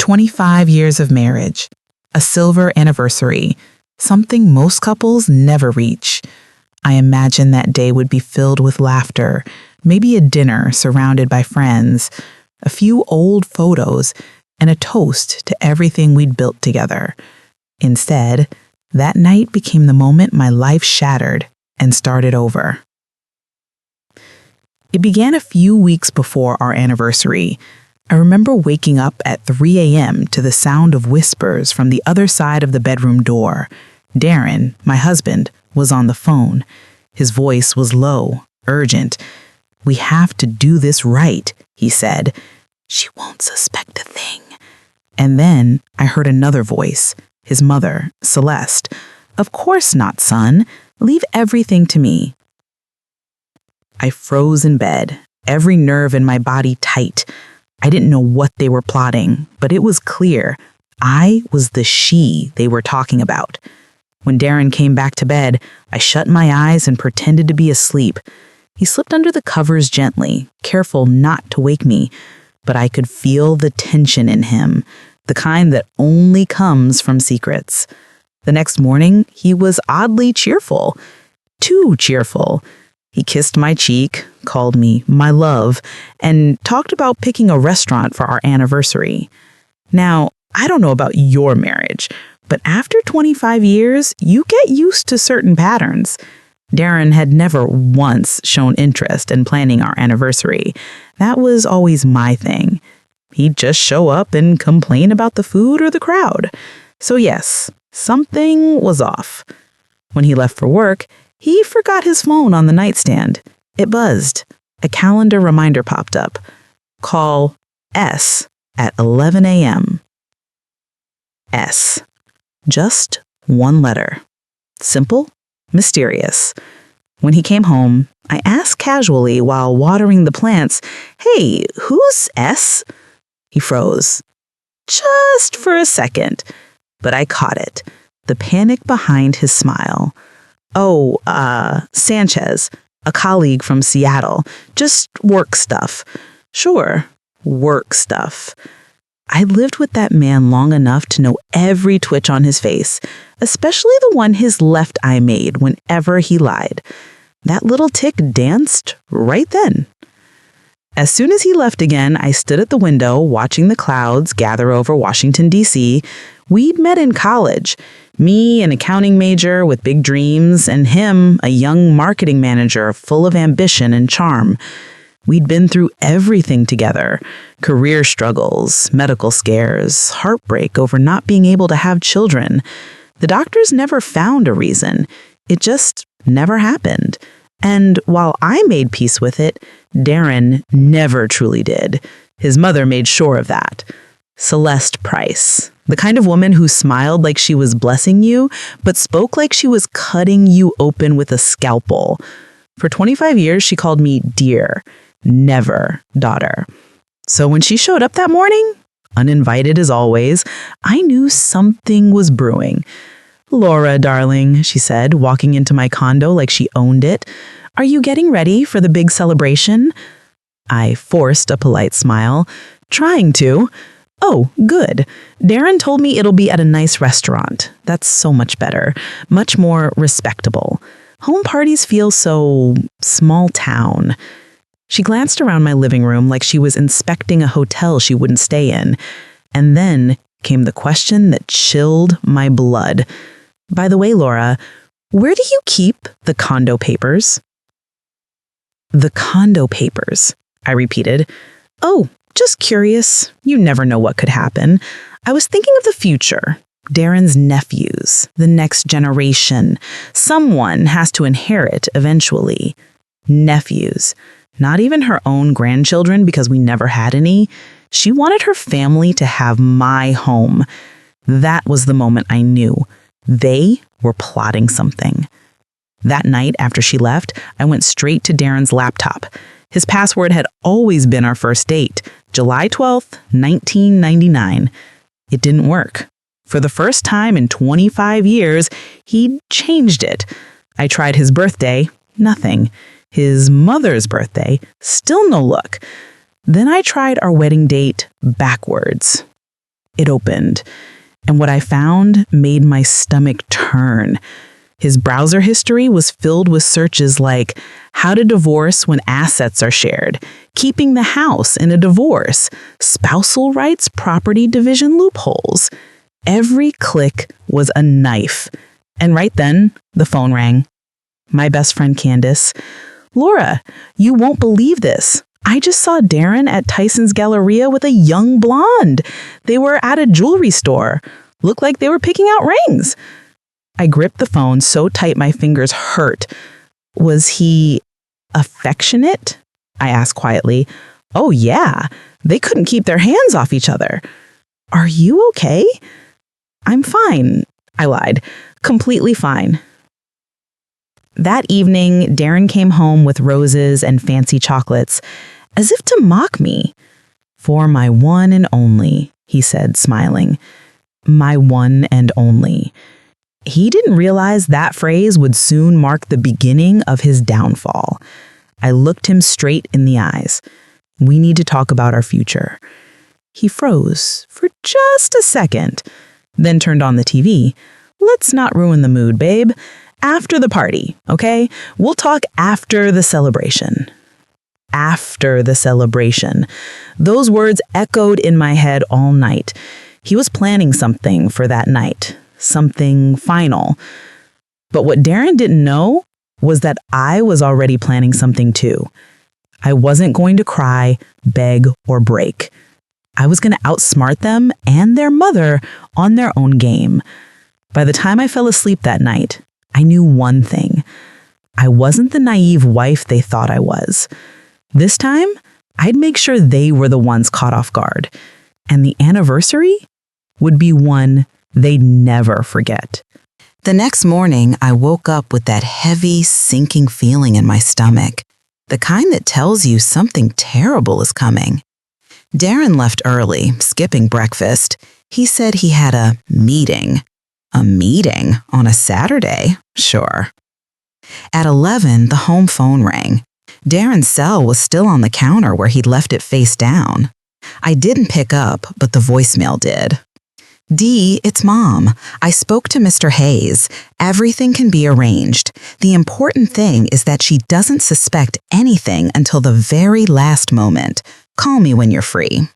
25 years of marriage, a silver anniversary, something most couples never reach. I imagine that day would be filled with laughter, maybe a dinner surrounded by friends, a few old photos, and a toast to everything we'd built together. Instead, that night became the moment my life shattered and started over. It began a few weeks before our anniversary. I remember waking up at 3 a.m. to the sound of whispers from the other side of the bedroom door. Darren, my husband, was on the phone. His voice was low, urgent. "We have to do this right," he said. "She won't suspect a thing." And then I heard another voice, his mother, Celeste. "Of course not, son. Leave everything to me." I froze in bed, every nerve in my body tight. I didn't know what they were plotting, but it was clear. I was the she they were talking about. When Darren came back to bed, I shut my eyes and pretended to be asleep. He slipped under the covers gently, careful not to wake me, but I could feel the tension in him, the kind that only comes from secrets. The next morning, he was oddly cheerful. Too cheerful. He kissed my cheek, called me my love, and talked about picking a restaurant for our anniversary. Now, I don't know about your marriage, but after 25 years, you get used to certain patterns. Darren had never once shown interest in planning our anniversary. That was always my thing. He'd just show up and complain about the food or the crowd. So yes, something was off. When he left for work, he forgot his phone on the nightstand. It buzzed. A calendar reminder popped up. Call S at 11 a.m. S. Just one letter. Simple, mysterious. When he came home, I asked casually while watering the plants, "Hey, who's S?" He froze. Just for a second. But I caught it. The panic behind his smile. "Oh, Sanchez, a colleague from Seattle. Just work stuff." "Sure, work stuff." I lived with that man long enough to know every twitch on his face, especially the one his left eye made whenever he lied. That little tick danced right then. As soon as he left again, I stood at the window watching the clouds gather over Washington, D.C. We'd met in college. Me, an accounting major with big dreams, and him, a young marketing manager full of ambition and charm. We'd been through everything together. Career struggles, medical scares, heartbreak over not being able to have children. The doctors never found a reason. It just never happened. And while I made peace with it, Darren never truly did. His mother made sure of that. Celeste Price, the kind of woman who smiled like she was blessing you, but spoke like she was cutting you open with a scalpel. For 25 years, she called me dear, never daughter. So when she showed up that morning, uninvited as always, I knew something was brewing. "Laura, darling," she said, walking into my condo like she owned it. "Are you getting ready for the big celebration?" I forced a polite smile. "Trying to." "Oh, good. Darren told me it'll be at a nice restaurant. That's so much better. Much more respectable. Home parties feel so small town." She glanced around my living room like she was inspecting a hotel she wouldn't stay in. And then came the question that chilled my blood. "By the way, Laura, where do you keep the condo papers?" "The condo papers," I repeated. "Oh, just curious. You never know what could happen. I was thinking of the future. Darren's nephews, the next generation. Someone has to inherit eventually." Nephews. Not even her own grandchildren because we never had any. She wanted her family to have my home. That was the moment I knew. They were plotting something. That night after she left, I went straight to Darren's laptop. His password had always been our first date, July 12th, 1999. It didn't work. For the first time in 25 years, he'd changed it. I tried his birthday, nothing. His mother's birthday, still no luck. Then I tried our wedding date backwards. It opened, and what I found made my stomach turn. His browser history was filled with searches like how to divorce when assets are shared, keeping the house in a divorce, spousal rights, property division loopholes. Every click was a knife. And right then, the phone rang. My best friend Candace. "Laura, you won't believe this. I just saw Darren at Tyson's Galleria with a young blonde. They were at a jewelry store. Looked like they were picking out rings." I gripped the phone so tight my fingers hurt. "Was he affectionate?" I asked quietly. "Oh yeah, they couldn't keep their hands off each other." "Are you okay?" "I'm fine," I lied. "Completely fine." That evening, Darren came home with roses and fancy chocolates, as if to mock me. "For my one and only," he said, smiling. My one and only. He didn't realize that phrase would soon mark the beginning of his downfall. I looked him straight in the eyes. "We need to talk about our future." He froze for just a second, then turned on the TV. "Let's not ruin the mood, babe. After the party, okay? We'll talk after the celebration." After the celebration. Those words echoed in my head all night. He was planning something for that night. Something final. But what Darren didn't know was that I was already planning something too. I wasn't going to cry, beg, or break. I was going to outsmart them and their mother on their own game. By the time I fell asleep that night, I knew one thing. I wasn't the naive wife they thought I was. This time, I'd make sure they were the ones caught off guard. And the anniversary would be one they'd never forget. The next morning, I woke up with that heavy, sinking feeling in my stomach, the kind that tells you something terrible is coming. Darren left early, skipping breakfast. He said he had a meeting. A meeting on a Saturday? Sure. At 11, the home phone rang. Darren's cell was still on the counter where he'd left it face down. I didn't pick up, but the voicemail did. "Dee, it's Mom. I spoke to Mr. Hayes. Everything can be arranged. The important thing is that she doesn't suspect anything until the very last moment. Call me when you're free."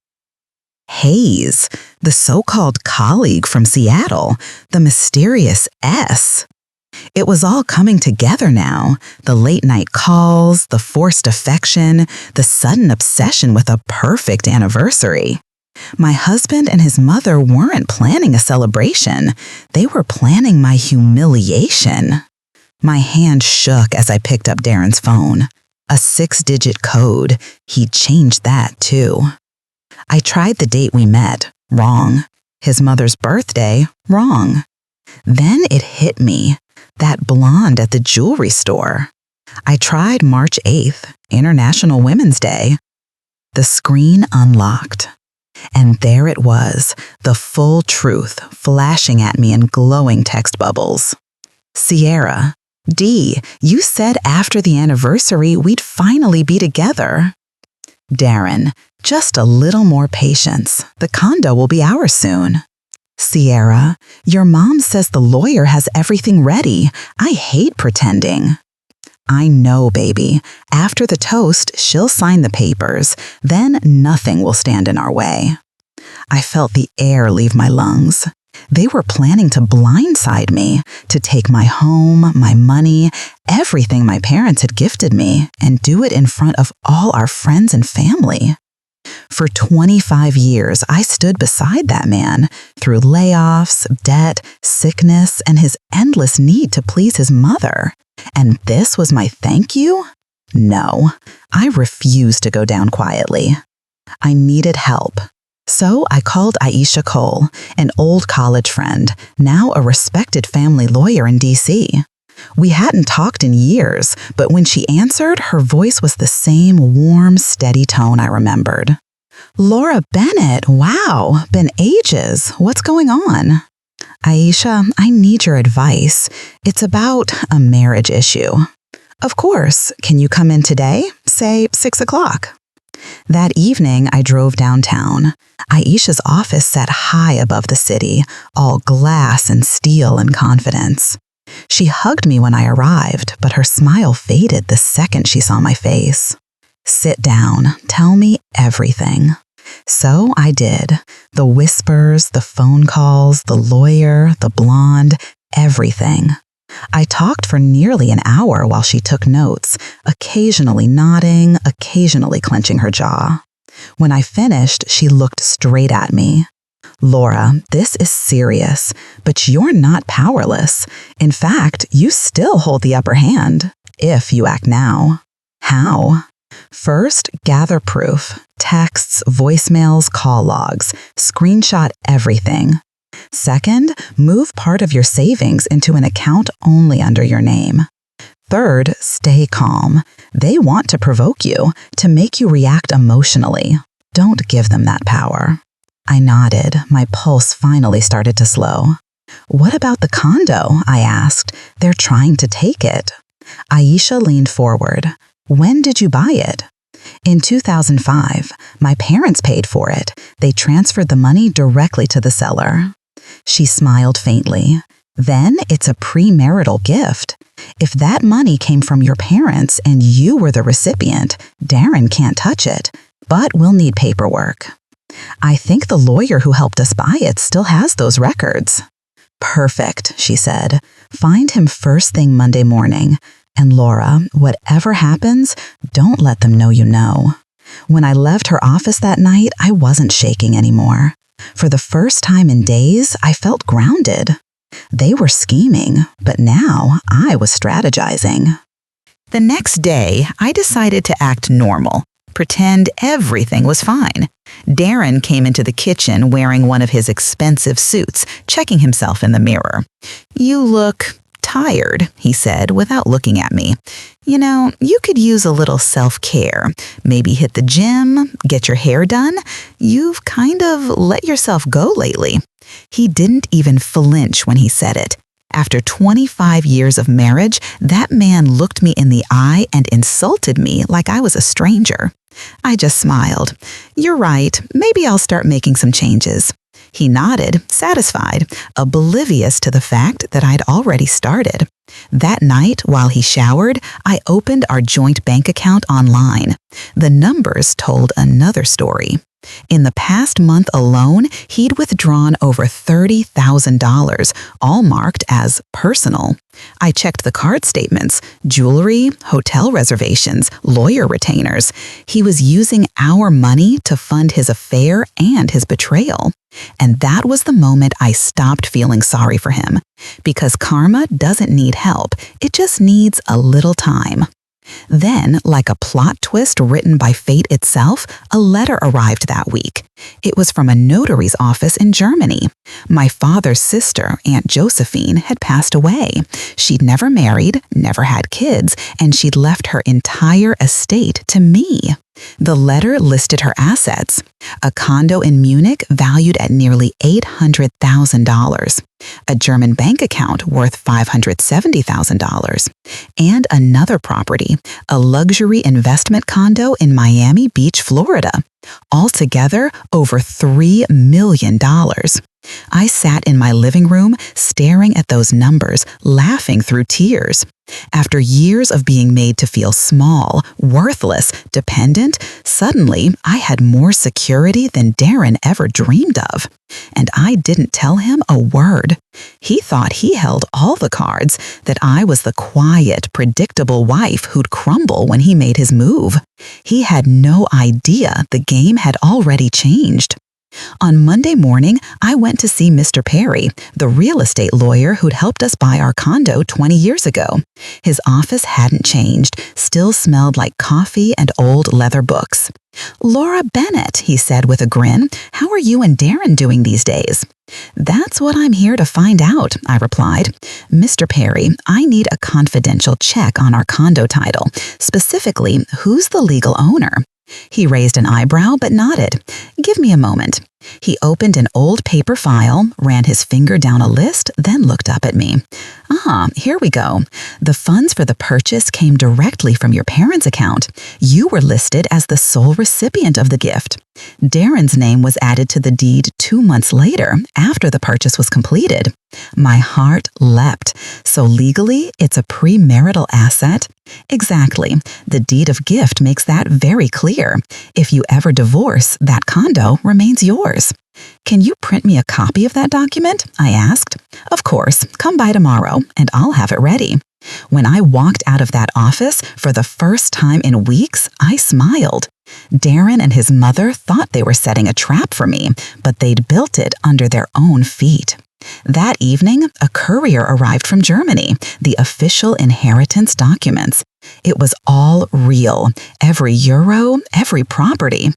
Hayes, the so-called colleague from Seattle, the mysterious S. It was all coming together now. The late-night calls, the forced affection, the sudden obsession with a perfect anniversary. My husband and his mother weren't planning a celebration. They were planning my humiliation. My hand shook as I picked up Darren's phone. A 6-digit code. He'd changed that, too. I tried the date we met. Wrong. His mother's birthday. Wrong. Then it hit me. That blonde at the jewelry store. I tried March 8th, International Women's Day. The screen unlocked. And there it was, the full truth flashing at me in glowing text bubbles. "Sierra, Dee, you said after the anniversary we'd finally be together." "Darren, just a little more patience. The condo will be ours soon." "Sierra, your mom says the lawyer has everything ready. I hate pretending." "I know, baby. After the toast, she'll sign the papers. Then nothing will stand in our way." I felt the air leave my lungs. They were planning to blindside me, to take my home, my money, everything my parents had gifted me, and do it in front of all our friends and family. For 25 years, I stood beside that man through layoffs, debt, sickness, and his endless need to please his mother. And this was my thank you? No, I refused to go down quietly. I needed help. So I called Aisha Cole, an old college friend, now a respected family lawyer in D.C. We hadn't talked in years, but when she answered, her voice was the same warm, steady tone I remembered. "Laura Bennett, wow, been ages. What's going on?" "Aisha, I need your advice. It's about a marriage issue." "Of course. Can you come in today? Say 6 o'clock. That evening, I drove downtown. Aisha's office sat high above the city, all glass and steel and confidence. She hugged me when I arrived, but her smile faded the second she saw my face. "Sit down. Tell me everything." So I did. The whispers, the phone calls, the lawyer, the blonde, everything. I talked for nearly an hour while she took notes, occasionally nodding, occasionally clenching her jaw. When I finished, she looked straight at me. "Laura, this is serious, but you're not powerless. In fact, you still hold the upper hand, if you act now." "How?" "First, gather proof. Texts, voicemails, call logs. Screenshot everything. Second, move part of your savings into an account only under your name. Third, stay calm. They want to provoke you, to make you react emotionally. Don't give them that power." I nodded. My pulse finally started to slow. "What about the condo?" I asked. "They're trying to take it." Aisha leaned forward. "When did you buy it?" "In 2005. My parents paid for it. They transferred the money directly to the seller." She smiled faintly. "Then it's a premarital gift. If that money came from your parents and you were the recipient, Darren can't touch it, but we'll need paperwork." "I think the lawyer who helped us buy it still has those records." "Perfect," she said. "Find him first thing Monday morning. And Laura, whatever happens, don't let them know you know." When I left her office that night, I wasn't shaking anymore. For the first time in days, I felt grounded. They were scheming, but now I was strategizing. The next day, I decided to act normal, pretend everything was fine. Darren came into the kitchen wearing one of his expensive suits, checking himself in the mirror. "You look tired," he said without looking at me. "You know, you could use a little self-care. Maybe hit the gym, get your hair done. You've kind of let yourself go lately." He didn't even flinch when he said it. After 25 years of marriage, that man looked me in the eye and insulted me like I was a stranger. I just smiled. "You're right. Maybe I'll start making some changes." He nodded, satisfied, oblivious to the fact that I'd already started. That night, while he showered, I opened our joint bank account online. The numbers told another story. In the past month alone, he'd withdrawn over $30,000, all marked as personal. I checked the card statements, jewelry, hotel reservations, lawyer retainers. He was using our money to fund his affair and his betrayal. And that was the moment I stopped feeling sorry for him. Because karma doesn't need help, it just needs a little time. Then, like a plot twist written by fate itself, a letter arrived that week. It was from a notary's office in Germany. My father's sister, Aunt Josephine, had passed away. She'd never married, never had kids, and she'd left her entire estate to me. The letter listed her assets: a condo in Munich valued at nearly $800,000, a German bank account worth $570,000, and another property, a luxury investment condo in Miami Beach, Florida. Altogether, over $3 million. I sat in my living room, staring at those numbers, laughing through tears. After years of being made to feel small, worthless, dependent, suddenly I had more security than Darren ever dreamed of. And I didn't tell him a word. He thought he held all the cards, that I was the quiet, predictable wife who'd crumble when he made his move. He had no idea the game had already changed. On Monday morning, I went to see Mr. Perry, the real estate lawyer who'd helped us buy our condo 20 years ago. His office hadn't changed, still smelled like coffee and old leather books. "Laura Bennett," he said with a grin, "how are you and Darren doing these days?" "That's what I'm here to find out," I replied. "Mr. Perry, I need a confidential check on our condo title. Specifically, who's the legal owner?" He raised an eyebrow but nodded. "Give me a moment. He opened an old paper file, ran his finger down a list, then looked up at me. Here we go. The funds for the purchase came directly from your parents' account. You were listed as the sole recipient of the gift. Darren's name was added to the deed 2 months later, after the purchase was completed. My heart leapt. So legally, it's a premarital asset? Exactly. The deed of gift makes that very clear. If you ever divorce, that condo remains yours. Can you print me a copy of that document? I asked. Of course, come by tomorrow and I'll have it ready. When I walked out of that office for the first time in weeks, I smiled. Darren and his mother thought they were setting a trap for me, but they'd built it under their own feet. That evening, a courier arrived from Germany, the official inheritance documents. It was all real, every euro, every property.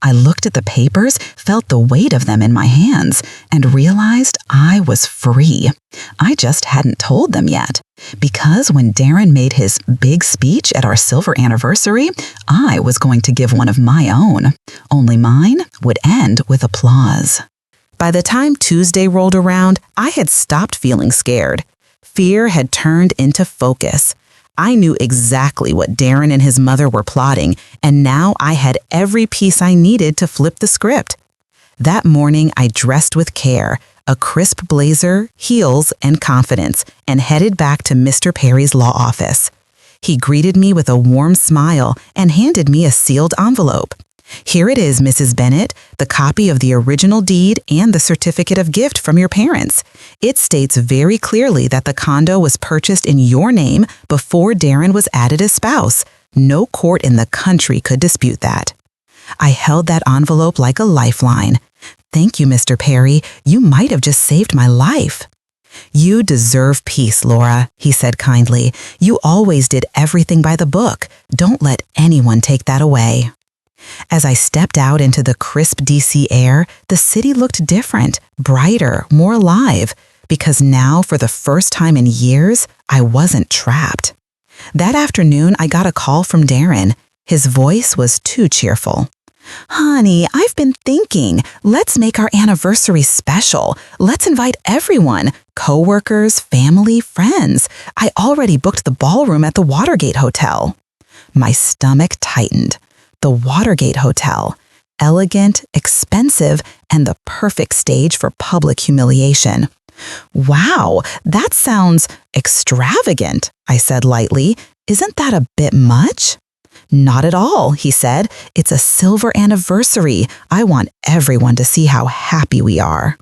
I looked at the papers, felt the weight of them in my hands, and realized I was free. I just hadn't told them yet. Because when Darren made his big speech at our silver anniversary, I was going to give one of my own. Only mine would end with applause. By the time Tuesday rolled around, I had stopped feeling scared. Fear had turned into focus. I knew exactly what Darren and his mother were plotting, and now I had every piece I needed to flip the script. That morning, I dressed with care, a crisp blazer, heels, and confidence, and headed back to Mr. Perry's law office. He greeted me with a warm smile and handed me a sealed envelope. Here it is, Mrs. Bennett, the copy of the original deed and the certificate of gift from your parents. It states very clearly that the condo was purchased in your name before Darren was added as spouse. No court in the country could dispute that. I held that envelope like a lifeline. Thank you, Mr. Perry. You might have just saved my life. You deserve peace, Laura, he said kindly. You always did everything by the book. Don't let anyone take that away. As I stepped out into the crisp DC air, the city looked different, brighter, more alive, because now, for the first time in years, I wasn't trapped. That afternoon, I got a call from Darren. His voice was too cheerful. Honey, I've been thinking, let's make our anniversary special. Let's invite everyone, coworkers, family, friends. I already booked the ballroom at the Watergate Hotel. My stomach tightened. The Watergate Hotel, elegant, expensive, and the perfect stage for public humiliation. Wow, that sounds extravagant, I said lightly. Isn't that a bit much? Not at all, he said. It's a silver anniversary. I want everyone to see how happy we are.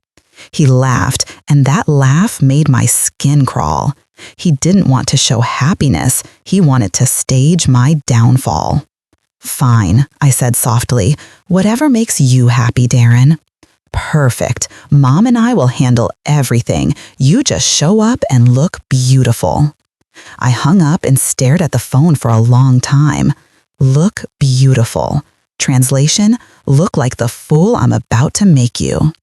He laughed, and that laugh made my skin crawl. He didn't want to show happiness. He wanted to stage my downfall. Fine, I said softly. Whatever makes you happy, Darren. Perfect. Mom and I will handle everything. You just show up and look beautiful. I hung up and stared at the phone for a long time. Look beautiful. Translation, look like the fool I'm about to make you.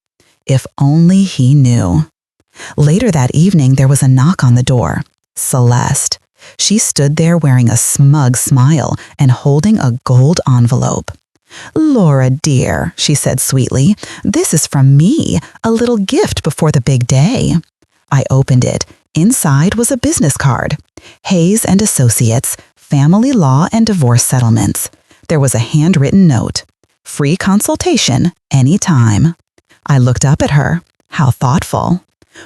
If only he knew. Later that evening, there was a knock on the door. Celeste. She stood there wearing a smug smile and holding a gold envelope. Laura, dear, she said sweetly, this is from me, a little gift before the big day. I opened it. Inside was a business card. Hayes and Associates, Family Law and Divorce Settlements. There was a handwritten note. Free consultation, anytime. I looked up at her. How thoughtful.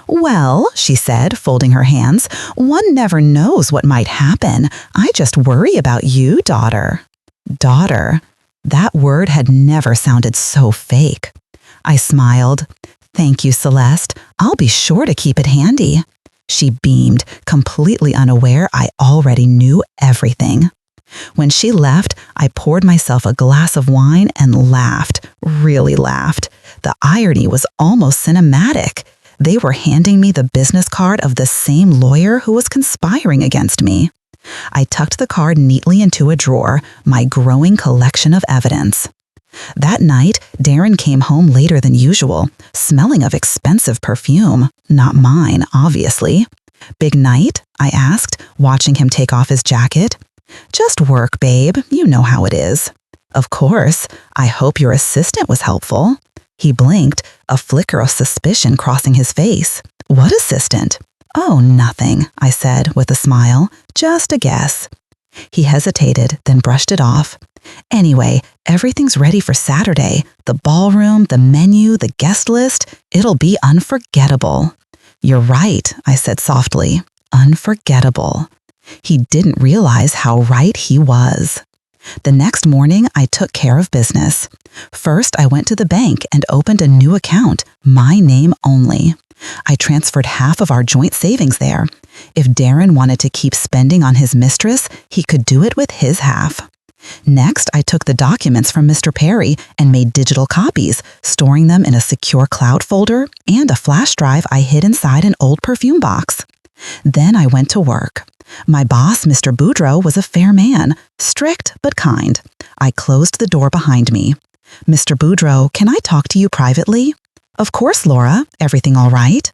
Well, she said, folding her hands, one never knows what might happen. I just worry about you, daughter. Daughter. That word had never sounded so fake. I smiled. Thank you, Celeste. I'll be sure to keep it handy. She beamed, completely unaware I already knew everything. When she left, I poured myself a glass of wine and laughed, really laughed. The irony was almost cinematic. They were handing me the business card of the same lawyer who was conspiring against me. I tucked the card neatly into a drawer, my growing collection of evidence. That night, Darren came home later than usual, smelling of expensive perfume. Not mine, obviously. Big night? I asked, watching him take off his jacket. Just work, babe. You know how it is. Of course. I hope your assistant was helpful. He blinked, a flicker of suspicion crossing his face. What assistant? Oh, nothing, I said with a smile. Just a guess. He hesitated, then brushed it off. Anyway, everything's ready for Saturday. The ballroom, the menu, the guest list. It'll be unforgettable. You're right, I said softly. Unforgettable. He didn't realize how right he was. The next morning, I took care of business. First, I went to the bank and opened a new account, my name only. I transferred half of our joint savings there. If Darren wanted to keep spending on his mistress, he could do it with his half. Next, I took the documents from Mr. Perry and made digital copies, storing them in a secure cloud folder and a flash drive I hid inside an old perfume box. Then I went to work. My boss, Mr. Boudreau, was a fair man, strict but kind. I closed the door behind me. Mr. Boudreau, can I talk to you privately? Of course, Laura. Everything all right?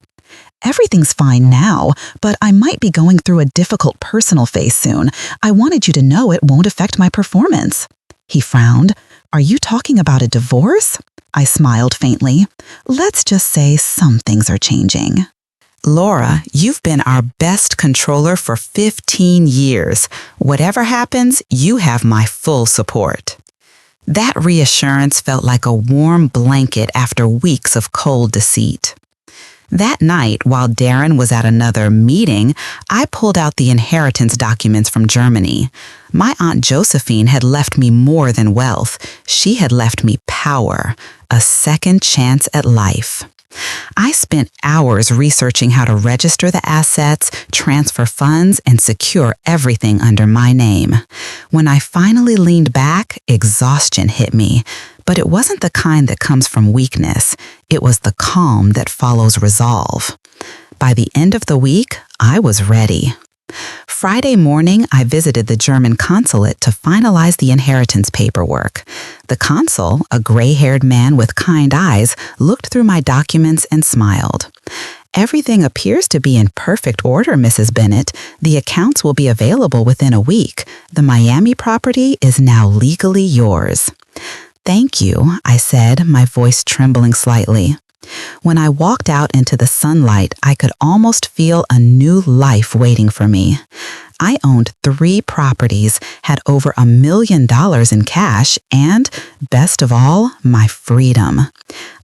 Everything's fine now, but I might be going through a difficult personal phase soon. I wanted you to know it won't affect my performance. He frowned. Are you talking about a divorce? I smiled faintly. Let's just say some things are changing. Laura, you've been our best controller for 15 years. Whatever happens, you have my full support. That reassurance felt like a warm blanket after weeks of cold deceit. That night, while Darren was at another meeting, I pulled out the inheritance documents from Germany. My Aunt Josephine had left me more than wealth. She had left me power, a second chance at life. I spent hours researching how to register the assets, transfer funds, and secure everything under my name. When I finally leaned back, exhaustion hit me. But it wasn't the kind that comes from weakness. It was the calm that follows resolve. By the end of the week, I was ready. Friday morning, I visited the German consulate to finalize the inheritance paperwork. The consul, a gray-haired man with kind eyes, looked through my documents and smiled. Everything appears to be in perfect order, Mrs. Bennett. The accounts will be available within a week. The Miami property is now legally yours. Thank you, I said, my voice trembling slightly. When I walked out into the sunlight, I could almost feel a new life waiting for me. I owned 3 properties, had over $1 million in cash, and, best of all, my freedom.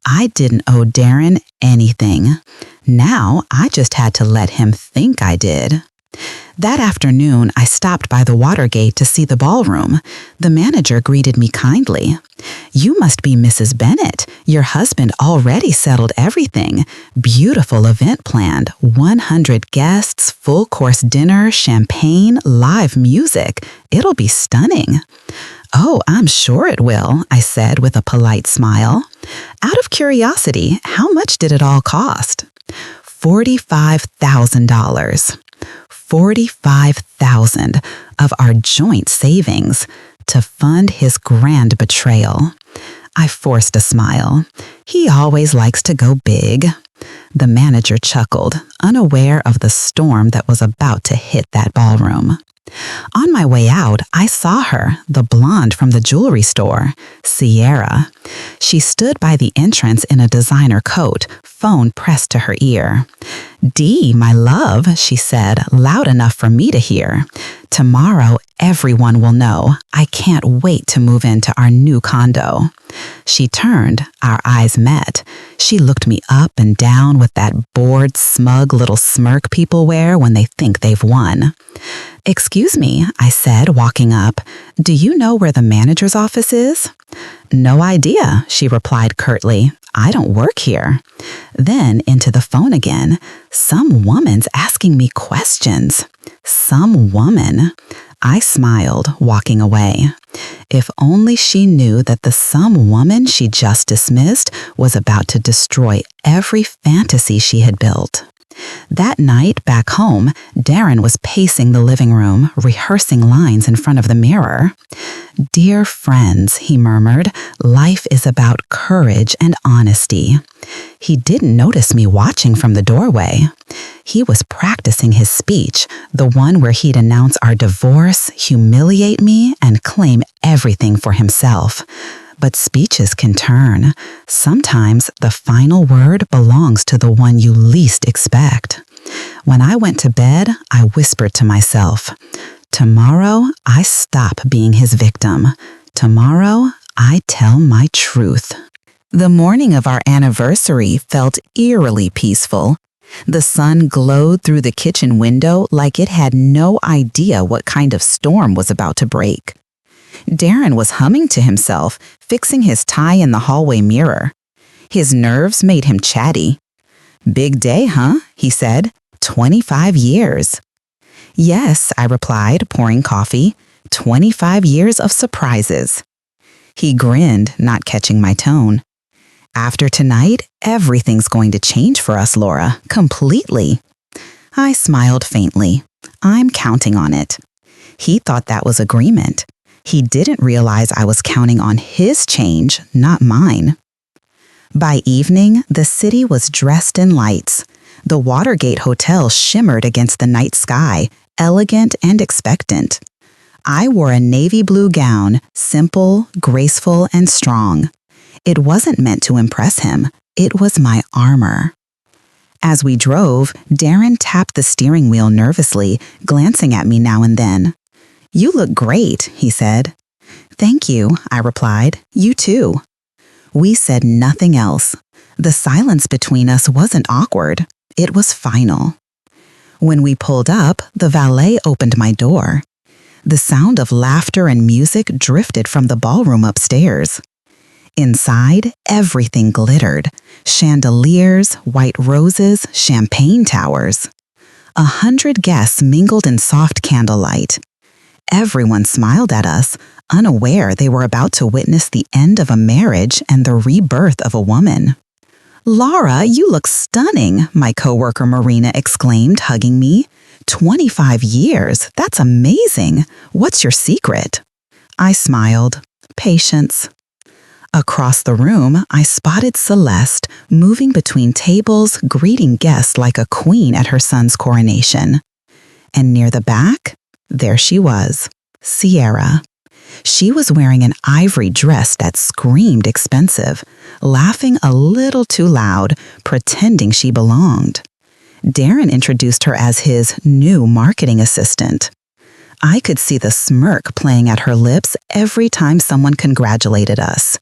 I didn't owe Darren anything. Now, I just had to let him think I did. That afternoon, I stopped by the Watergate to see the ballroom. The manager greeted me kindly. You must be Mrs. Bennett. Your husband already settled everything. Beautiful event planned. 100 guests, full-course dinner, champagne, live music. It'll be stunning. Oh, I'm sure it will, I said with a polite smile. Out of curiosity, how much did it all cost? $45,000. $45,000 of our joint savings to fund his grand betrayal. I forced a smile. He always likes to go big. The manager chuckled, unaware of the storm that was about to hit that ballroom. On my way out, I saw her, the blonde from the jewelry store, Sierra. She stood by the entrance in a designer coat, phone pressed to her ear. Dee, my love, she said, loud enough for me to hear. Tomorrow, everyone will know. I can't wait to move into our new condo. She turned, our eyes met. She looked me up and down with that bored, smug little smirk people wear when they think they've won. Excuse me, I said, walking up. Do you know where the manager's office is? No idea, she replied curtly. I don't work here. Then into the phone again. Some woman's asking me questions. Some woman. I smiled, walking away. If only she knew that the some woman she just dismissed was about to destroy every fantasy she had built. That night, back home, Darren was pacing the living room, rehearsing lines in front of the mirror. Dear friends, he murmured, life is about courage and honesty. He didn't notice me watching from the doorway. He was practicing his speech, the one where he'd announce our divorce, humiliate me, and claim everything for himself. But speeches can turn. Sometimes the final word belongs to the one you least expect. When I went to bed, I whispered to myself, "Tomorrow, I stop being his victim. Tomorrow, I tell my truth." The morning of our anniversary felt eerily peaceful. The sun glowed through the kitchen window like it had no idea what kind of storm was about to break. Darren was humming to himself, fixing his tie in the hallway mirror. His nerves made him chatty. "Big day, huh?" he said. 25 years. "Yes," I replied, pouring coffee. 25 years of surprises. He grinned, not catching my tone. "After tonight, everything's going to change for us, Laura, completely." I smiled faintly. I'm counting on it. He thought that was agreement. He didn't realize I was counting on his change, not mine. By evening, the city was dressed in lights. The Watergate Hotel shimmered against the night sky, elegant and expectant. I wore a navy blue gown, simple, graceful, and strong. It wasn't meant to impress him. It was my armor. As we drove, Darren tapped the steering wheel nervously, glancing at me now and then. "You look great," he said. "Thank you," I replied. "You too." We said nothing else. The silence between us wasn't awkward. It was final. When we pulled up, the valet opened my door. The sound of laughter and music drifted from the ballroom upstairs. Inside, everything glittered. Chandeliers, white roses, champagne towers. 100 guests mingled in soft candlelight. Everyone smiled at us, unaware they were about to witness the end of a marriage and the rebirth of a woman. "Laura, you look stunning," my coworker Marina exclaimed, hugging me. 25 years, that's amazing. What's your secret?" I smiled. Patience. Across the room, I spotted Celeste moving between tables, greeting guests like a queen at her son's coronation. And near the back, there she was, Sierra. She was wearing an ivory dress that screamed expensive, laughing a little too loud, pretending she belonged. Darren introduced her as his new marketing assistant. I could see the smirk playing at her lips every time someone congratulated us.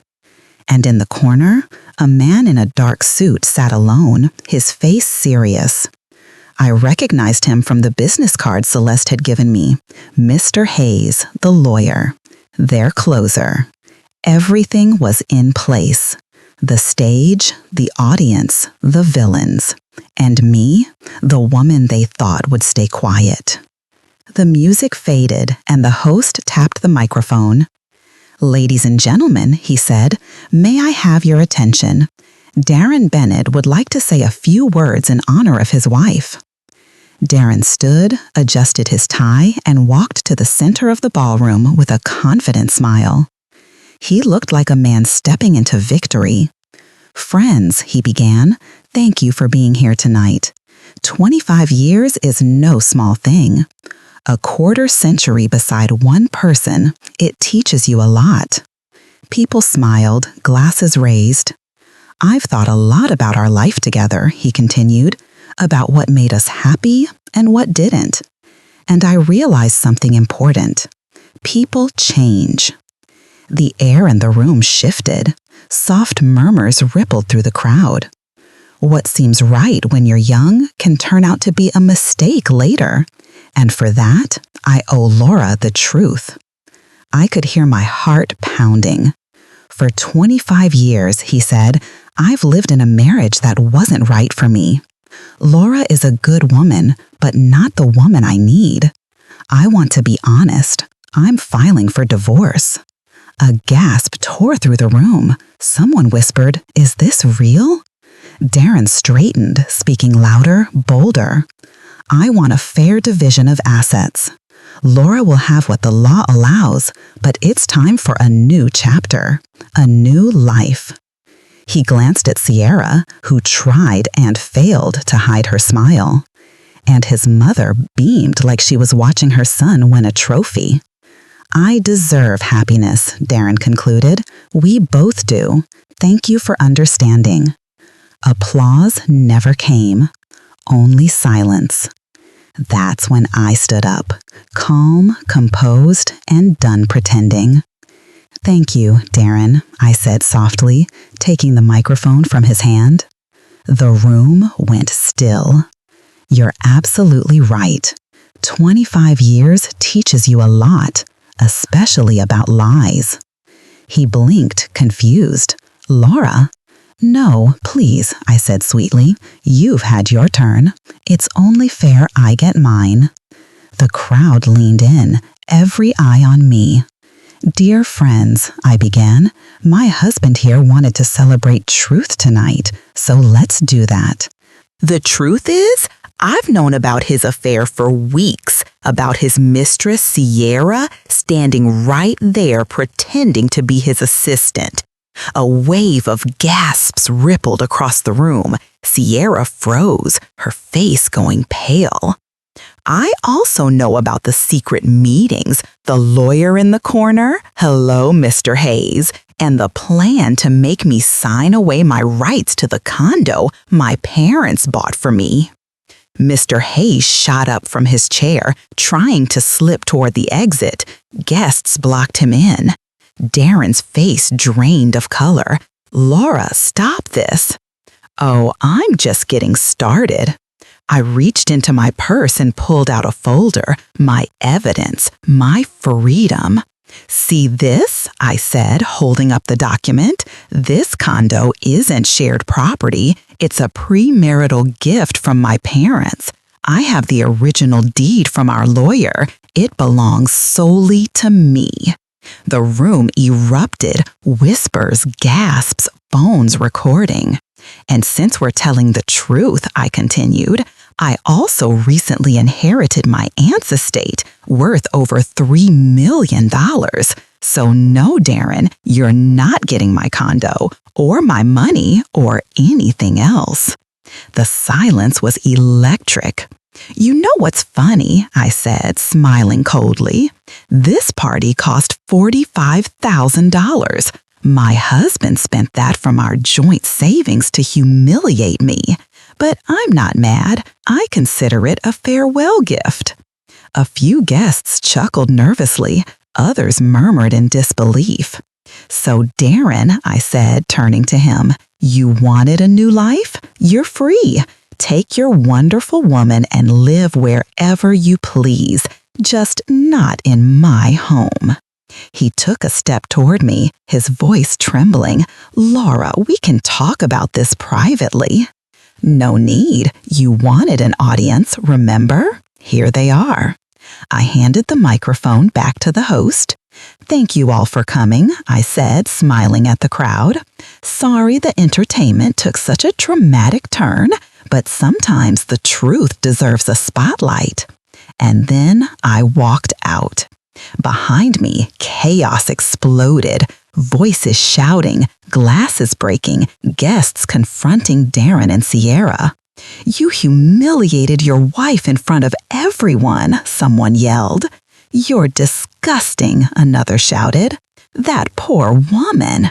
And in the corner, a man in a dark suit sat alone, his face serious. I recognized him from the business card Celeste had given me. Mr. Hayes, the lawyer, their closer. Everything was in place. The stage, the audience, the villains. And me, the woman they thought would stay quiet. The music faded and the host tapped the microphone. "Ladies and gentlemen," he said, "may I have your attention? Darren Bennett would like to say a few words in honor of his wife." Darren stood, adjusted his tie, and walked to the center of the ballroom with a confident smile. He looked like a man stepping into victory. "Friends," he began, "thank you for being here tonight. 25 years is no small thing. A quarter century beside one person, it teaches you a lot." People smiled, glasses raised. "I've thought a lot about our life together," he continued, "about what made us happy and what didn't. And I realized something important. People change." The air in the room shifted. Soft murmurs rippled through the crowd. What seems right when you're young can turn out to be a mistake later. And for that, I owe Laura the truth. I could hear my heart pounding. "For 25 years," he said, "I've lived in a marriage that wasn't right for me. Laura is a good woman, but not the woman I need. I want to be honest. I'm filing for divorce." A gasp tore through the room. Someone whispered, "Is this real?" Darren straightened, speaking louder, bolder. "I want a fair division of assets. Laura will have what the law allows, but it's time for a new chapter, a new life." He glanced at Sierra, who tried and failed to hide her smile. And his mother beamed like she was watching her son win a trophy. I deserve happiness, Darren concluded. We both do. Thank you for understanding. Applause never came, only silence. That's when I stood up, calm, composed, and done pretending. Thank you, Darren, I said softly, taking the microphone from his hand. The room went still. You're absolutely right. 25 years teaches you a lot, especially about lies. He blinked, confused. Laura? No, please, I said sweetly. You've had your turn. It's only fair I get mine. The crowd leaned in, every eye on me. Dear friends, I began, my husband here wanted to celebrate truth tonight, so let's do that. The truth is, I've known about his affair for weeks, about his mistress, Sierra, standing right there pretending to be his assistant. A wave of gasps rippled across the room. Sierra froze, her face going pale. I also know about the secret meetings, the lawyer in the corner, hello, Mr. Hayes, and the plan to make me sign away my rights to the condo my parents bought for me. Mr. Hayes shot up from his chair, trying to slip toward the exit. Guests blocked him in. Darren's face drained of color. Laura, stop this. Oh, I'm just getting started. I reached into my purse and pulled out a folder, my evidence, my freedom. See this? I said, holding up the document. This condo isn't shared property. It's a premarital gift from my parents. I have the original deed from our lawyer. It belongs solely to me. The room erupted, whispers, gasps, phones recording. And since we're telling the truth, I continued, I also recently inherited my aunt's estate, worth over $3 million. So no, Darren, you're not getting my condo, or my money, or anything else. The silence was electric. You know what's funny, I said, smiling coldly. This party cost $45,000. My husband spent that from our joint savings to humiliate me. But I'm not mad. I consider it a farewell gift. A few guests chuckled nervously. Others murmured in disbelief. So, Darren, I said, turning to him, you wanted a new life? You're free. Take your wonderful woman and live wherever you please, just not in my home. He took a step toward me, his voice trembling. Laura, we can talk about this privately. No need. You wanted an audience, remember? Here they are. I handed the microphone back to the host. Thank you all for coming, I said, smiling at the crowd. Sorry the entertainment took such a dramatic turn, but sometimes the truth deserves a spotlight. And then I walked out. Behind me, chaos exploded, voices shouting, glasses breaking, guests confronting Darren and Sierra. You humiliated your wife in front of everyone, someone yelled. You're disgusting, another shouted. That poor woman.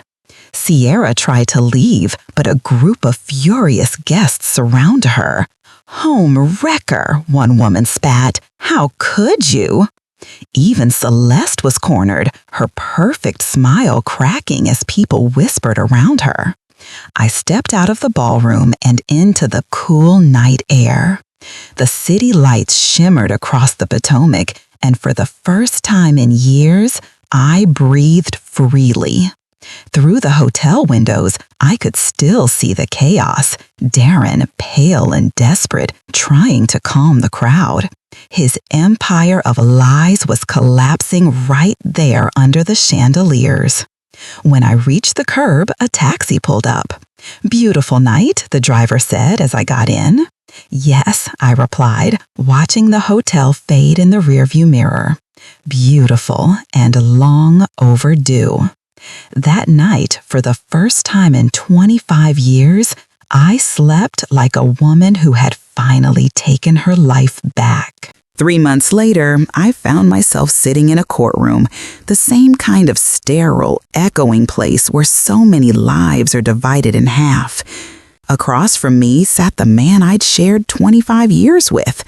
Sierra tried to leave, but a group of furious guests surrounded her. Home wrecker, one woman spat. How could you? Even Celeste was cornered, her perfect smile cracking as people whispered around her. I stepped out of the ballroom and into the cool night air. The city lights shimmered across the Potomac, and for the first time in years, I breathed freely. Through the hotel windows, I could still see the chaos. Darren, pale and desperate, trying to calm the crowd. His empire of lies was collapsing right there under the chandeliers. When I reached the curb, a taxi pulled up. Beautiful night, the driver said as I got in. Yes, I replied, watching the hotel fade in the rearview mirror. Beautiful and long overdue. That night, for the first time in 25 years, I slept like a woman who had finally taken her life back. 3 months later, I found myself sitting in a courtroom, the same kind of sterile, echoing place where so many lives are divided in half. Across from me sat the man I'd shared 25 years with.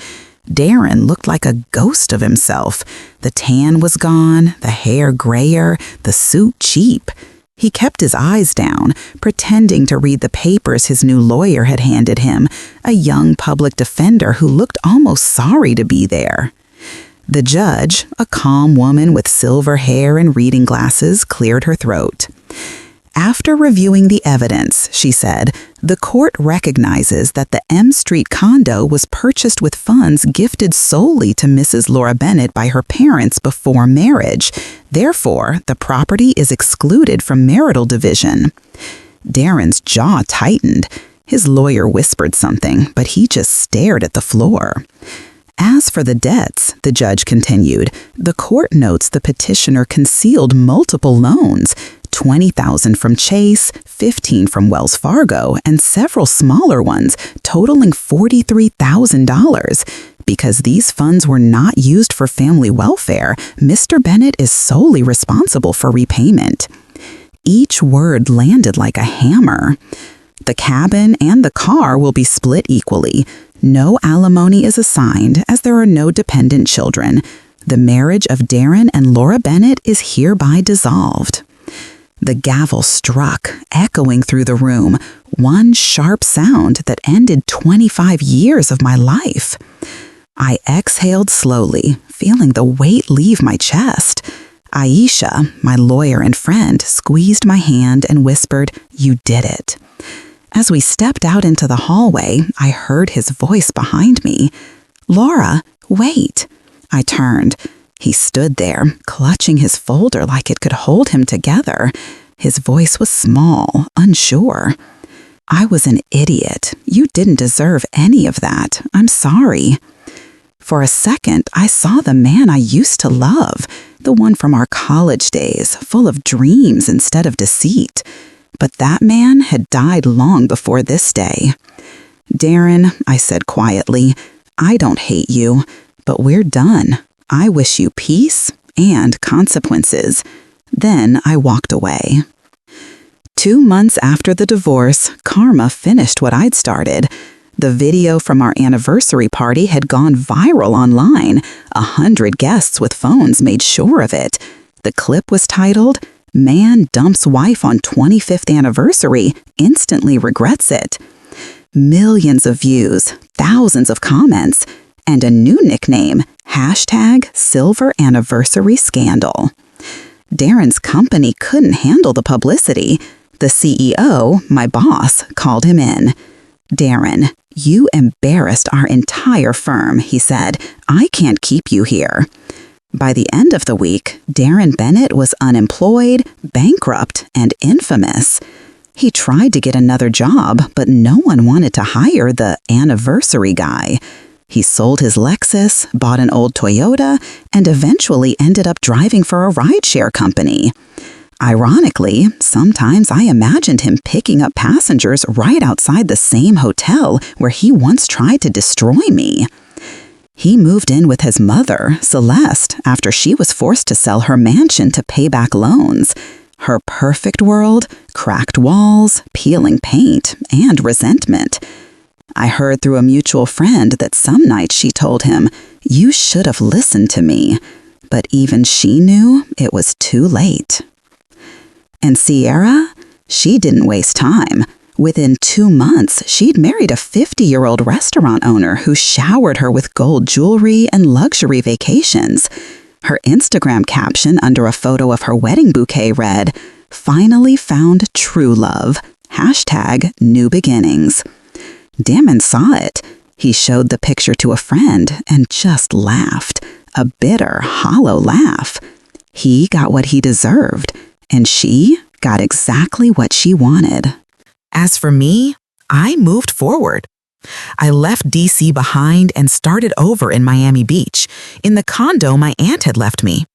Darren looked like a ghost of himself. The tan was gone, the hair grayer, the suit cheap. He kept his eyes down, pretending to read the papers his new lawyer had handed him, a young public defender who looked almost sorry to be there. The judge, a calm woman with silver hair and reading glasses, cleared her throat. After reviewing the evidence, she said, the court recognizes that the M Street condo was purchased with funds gifted solely to Mrs. Laura Bennett by her parents before marriage. Therefore, the property is excluded from marital division. Darren's jaw tightened. His lawyer whispered something, but he just stared at the floor. As for the debts, the judge continued, the court notes the petitioner concealed multiple loans, $20,000 from Chase, $15,000 from Wells Fargo, and several smaller ones, totaling $43,000. Because these funds were not used for family welfare, Mr. Bennett is solely responsible for repayment. Each word landed like a hammer. The cabin and the car will be split equally. No alimony is assigned as there are no dependent children. The marriage of Darren and Laura Bennett is hereby dissolved. The gavel struck, echoing through the room, one sharp sound that ended 25 years of my life. I exhaled slowly, feeling the weight leave my chest. Aisha, my lawyer and friend, squeezed my hand and whispered, "You did it." As we stepped out into the hallway, I heard his voice behind me. "Laura, wait." I turned. He stood there, clutching his folder like it could hold him together. His voice was small, unsure. "I was an idiot. You didn't deserve any of that. I'm sorry." For a second, I saw the man I used to love, the one from our college days, full of dreams instead of deceit. But that man had died long before this day. "Darren," I said quietly, "I don't hate you, but we're done. I wish you peace and consequences." Then I walked away. 2 months after the divorce, karma finished what I'd started. The video from our anniversary party had gone viral online. 100 guests with phones made sure of it. The clip was titled, "Man Dumps Wife on 25th Anniversary, Instantly Regrets It." Millions of views, thousands of comments, and a new nickname, #SilverAnniversaryScandal. Darren's company couldn't handle the publicity. The CEO, my boss, called him in. "Darren, you embarrassed our entire firm," he said. "I can't keep you here." By the end of the week, Darren Bennett was unemployed, bankrupt, and infamous. He tried to get another job, but no one wanted to hire the anniversary guy. He sold his Lexus, bought an old Toyota, and eventually ended up driving for a rideshare company. Ironically, sometimes I imagined him picking up passengers right outside the same hotel where he once tried to destroy me. He moved in with his mother, Celeste, after she was forced to sell her mansion to pay back loans. Her perfect world, cracked walls, peeling paint, and resentment. I heard through a mutual friend that some nights she told him, "You should have listened to me." But even she knew it was too late. And Sierra? She didn't waste time. Within 2 months, she'd married a 50-year-old restaurant owner who showered her with gold jewelry and luxury vacations. Her Instagram caption under a photo of her wedding bouquet read, "Finally found true love. #new beginnings." Damon saw it. He showed the picture to a friend and just laughed. A bitter, hollow laugh. He got what he deserved, and she got exactly what she wanted. As for me, I moved forward. I left DC behind and started over in Miami Beach, in the condo my aunt had left me.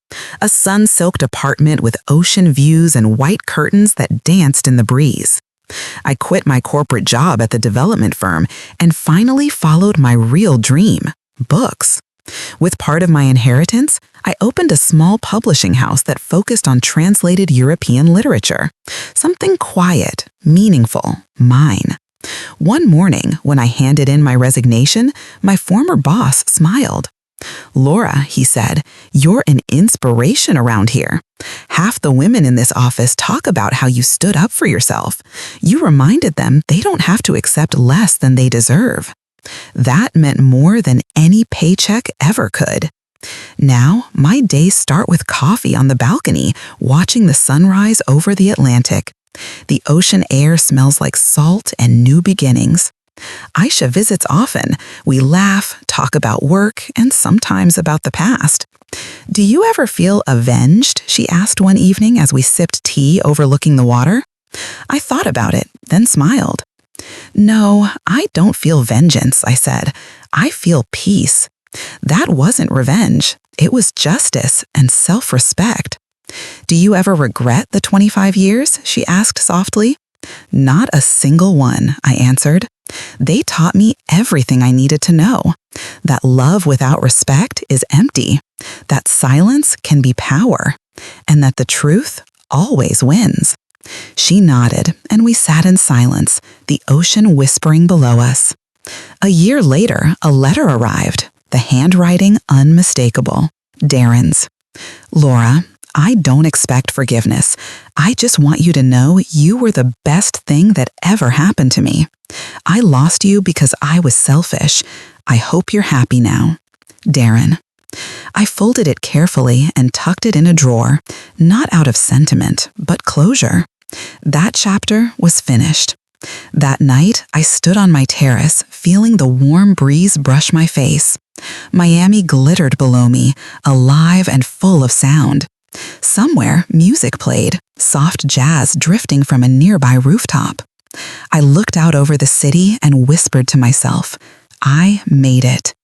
A sun-soaked apartment with ocean views and white curtains that danced in the breeze. I quit my corporate job at the development firm and finally followed my real dream, books. With part of my inheritance, I opened a small publishing house that focused on translated European literature. Something quiet, meaningful, mine. One morning, when I handed in my resignation, my former boss smiled. "Laura," he said, "you're an inspiration around here. Half the women in this office talk about how you stood up for yourself. You reminded them they don't have to accept less than they deserve." That meant more than any paycheck ever could. Now, my days start with coffee on the balcony, watching the sunrise over the Atlantic. The ocean air smells like salt and new beginnings. Aisha visits often. We laugh, talk about work, and sometimes about the past. "Do you ever feel avenged?" she asked one evening as we sipped tea overlooking the water. I thought about it, then smiled. "No, I don't feel vengeance," I said. "I feel peace. That wasn't revenge. It was justice and self-respect." "Do you ever regret the 25 years?" she asked softly. "Not a single one," I answered. "They taught me everything I needed to know. That love without respect is empty, that silence can be power, and that the truth always wins." She nodded, and we sat in silence, the ocean whispering below us. A year later, a letter arrived, the handwriting unmistakable. Darren's. "Laura, I don't expect forgiveness. I just want you to know you were the best thing that ever happened to me. I lost you because I was selfish. I hope you're happy now. Darren." I folded it carefully and tucked it in a drawer, not out of sentiment, but closure. That chapter was finished. That night, I stood on my terrace, feeling the warm breeze brush my face. Miami glittered below me, alive and full of sound. Somewhere, music played, soft jazz drifting from a nearby rooftop. I looked out over the city and whispered to myself, I made it.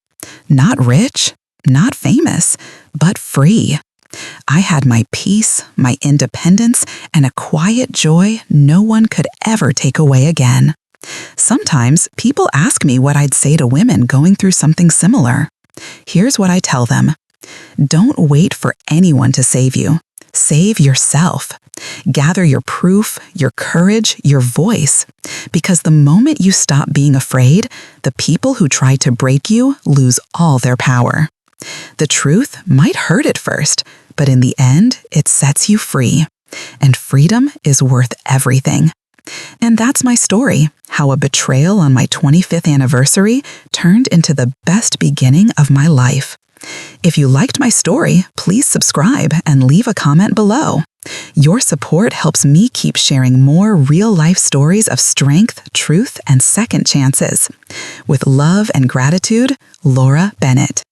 Not rich, not famous, but free. I had my peace, my independence, and a quiet joy no one could ever take away again. Sometimes people ask me what I'd say to women going through something similar. Here's what I tell them. Don't wait for anyone to save you. Save yourself. Gather your proof, your courage, your voice. Because the moment you stop being afraid, the people who try to break you lose all their power. The truth might hurt at first, but in the end, it sets you free. And freedom is worth everything. And that's my story, how a betrayal on my 25th anniversary turned into the best beginning of my life. If you liked my story, please subscribe and leave a comment below. Your support helps me keep sharing more real-life stories of strength, truth, and second chances. With love and gratitude, Laura Bennett.